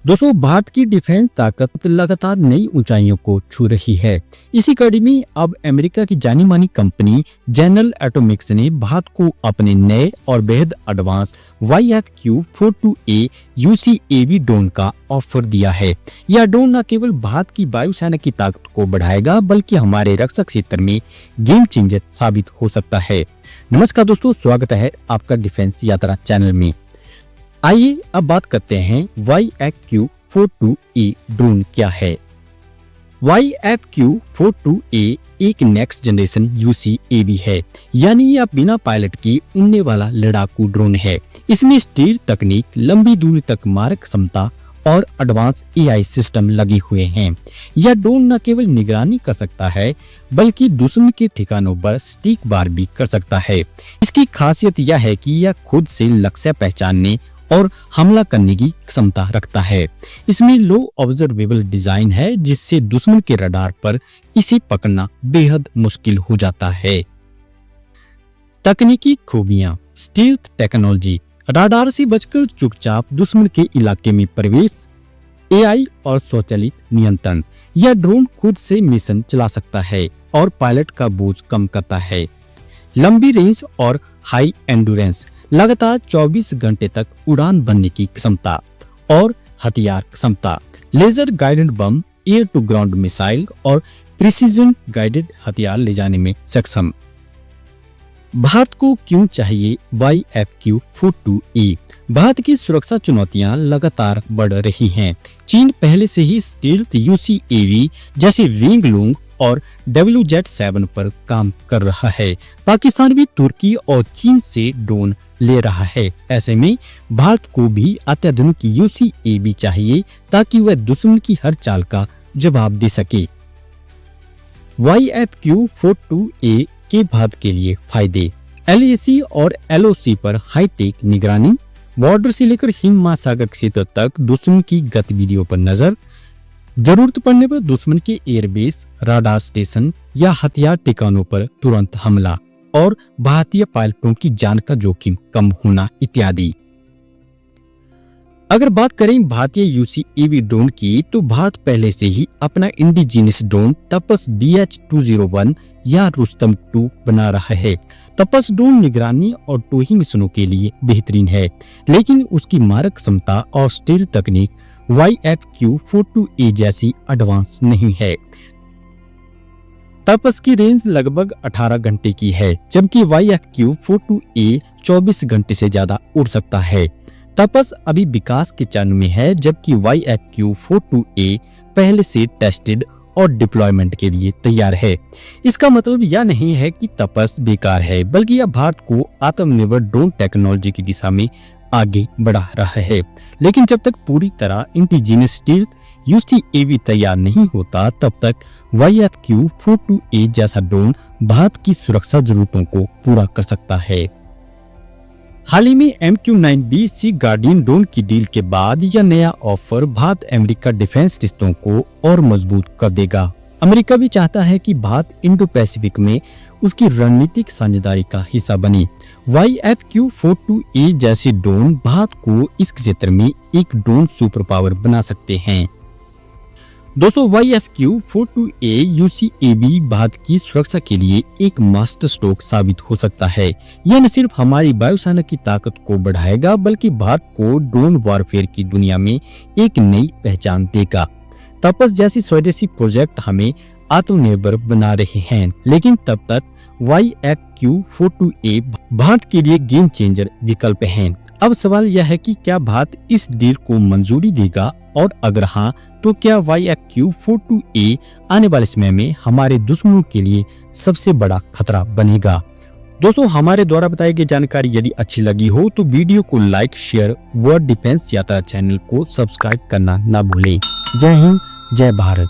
दोस्तों, भारत की डिफेंस ताकत लगातार नई ऊंचाइयों को छू रही है। इसी कड़ी में अब अमेरिका की जानी मानी कंपनी जनरल एटॉमिक्स ने भारत को अपने नए और बेहद एडवांस YFQ-42A UCAV ड्रोन का ऑफर दिया है। यह ड्रोन न केवल भारत की वायुसेना की ताकत को बढ़ाएगा, बल्कि हमारे रक्षा क्षेत्र में गेम चेंजर साबित हो सकता है। नमस्कार दोस्तों, स्वागत है आपका डिफेंस यात्रा चैनल में। आइए अब बात करते हैं YFQ-42A ड्रोन क्या है। YFQ-42A एक नेक्स्ट जनरेशन UCAV है, यानी यह बिना पायलट के उड़ने वाला लड़ाकू ड्रोन है। इसमें स्टील तकनीक, लंबी दूरी तक मारक क्षमता और एडवांस AI सिस्टम लगे हुए हैं। यह ड्रोन न केवल निगरानी कर सकता है, बल्कि दुश्मन के ठिकानों पर स्टिक बार भी कर सकता है। इसकी खासियत यह है कि यह खुद से लक्ष्य पहचानने और हमला करने की क्षमता रखता है। इसमें लो ऑब्जर्वेबल डिजाइन है, जिससे दुश्मन के रडार पर इसे पकड़ना बेहद मुश्किल हो जाता है। तकनीकी खूबियां, स्टील्थ टेक्नोलॉजी, रडार से बचकर चुपचाप दुश्मन के इलाके में प्रवेश, AI और स्वचालित नियंत्रण। यह ड्रोन खुद से मिशन चला सकता है और पायलट का बोझ कम करता है। लंबी रेंज और हाई एंडुरेंस, लगातार 24 घंटे तक उड़ान भरने की क्षमता और हथियार क्षमता, laser guided bomb, air to ground missile और प्रिसीजन गाइडेड हथियार ले जाने में सक्षम। भारत को क्यों चाहिए YFQ-42A? भारत की सुरक्षा चुनौतियां लगातार बढ़ रही हैं। चीन पहले से ही स्टील्थ UCAV जैसे विंग लूंग और WZ-7 पर काम कर रहा है। पाकिस्तान भी तुर्की और चीन से ड्रोन ले रहा है। ऐसे में भारत को भी अत्याधुनिक UCAV चाहिए, ताकि वह दुश्मन की हर चाल का जवाब दे सके। YFQ-42A के भारत के लिए फायदे। LAC और LOC पर हाईटेक निगरानी, बॉर्डर से लेकर हिंद महासागर क्षेत्र तक दुश्मन की गतिविधियों पर नजर, जरूरत पड़ने पर दुश्मन के एयरबेस, राडार स्टेशन या हथियार ठिकानों पर तुरंत हमला, और भारतीय पायलटों की जान का जोखिम कम होना इत्यादि। अगर बात करें भारतीय UCAV ड्रोन की, तो भारत पहले से ही अपना इंडिजीनियस ड्रोन तपस DH-201 या रुस्तम 2 बना रहा है। तपस ड्रोन निगरानी और टोही मिशनों के लिए बेहतरीन है, लेकिन उसकी मारक क्षमता और स्टील तकनीक YFQ-42A जैसी एडवांस नहीं है। तपस की रेंज लगभग 18 घंटे की है, जबकि YFQ-42A 24 घंटे से ज्यादा उड़ सकता है। तपस अभी विकास के चरण में है, जबकि YFQ-42A पहले से टेस्टेड और डिप्लॉयमेंट के लिए तैयार है। इसका मतलब यह नहीं है कि तपस बेकार है, बल्कि यह भारत को आत्मनिर्भर ड्रोन टेक्नोलॉजी की दिशा में आगे बढ़ा रहा है। लेकिन जब तक पूरी तरह इंडिजीनियस स्टील्थ UCAV तैयार नहीं होता, तब तक YFQ-42A जैसा ड्रोन भारत की सुरक्षा जरूरतों को पूरा कर सकता है। हाल ही में MQ-9B सी गार्डियन ड्रोन की डील के बाद यह नया ऑफर भारत अमेरिका डिफेंस रिश्तों को और मजबूत कर देगा। अमेरिका भी चाहता है कि भारत इंडो पैसिफिक में उसकी रणनीतिक साझेदारी का हिस्सा बने। YFQ-42A जैसे ड्रोन भारत को इस क्षेत्र में एक ड्रोन सुपर पावर बना सकते हैं। दोस्तों, YFQ-42A UCAV भारत की सुरक्षा के लिए एक मास्टर स्ट्रोक साबित हो सकता है। यह न सिर्फ हमारी वायुसेना की ताकत को बढ़ाएगा, बल्कि भारत को ड्रोन वॉरफेयर की दुनिया में एक नई पहचान देगा। तपस जैसी स्वदेशी प्रोजेक्ट हमें आत्मनिर्भर बना रहे हैं, लेकिन तब तक YFQ-42A भारत के लिए गेम चेंजर विकल्प है। अब सवाल यह है कि क्या भारत इस डील को मंजूरी देगा, और अगर हाँ, तो क्या YFQ-42A आने वाले समय में हमारे दुश्मनों के लिए सबसे बड़ा खतरा बनेगा। दोस्तों, हमारे द्वारा बताई गई जानकारी यदि अच्छी लगी हो तो वीडियो को लाइक, शेयर व डिफेंस यात्रा चैनल को सब्सक्राइब करना ना भूलें। जय हिंद, जय भारत।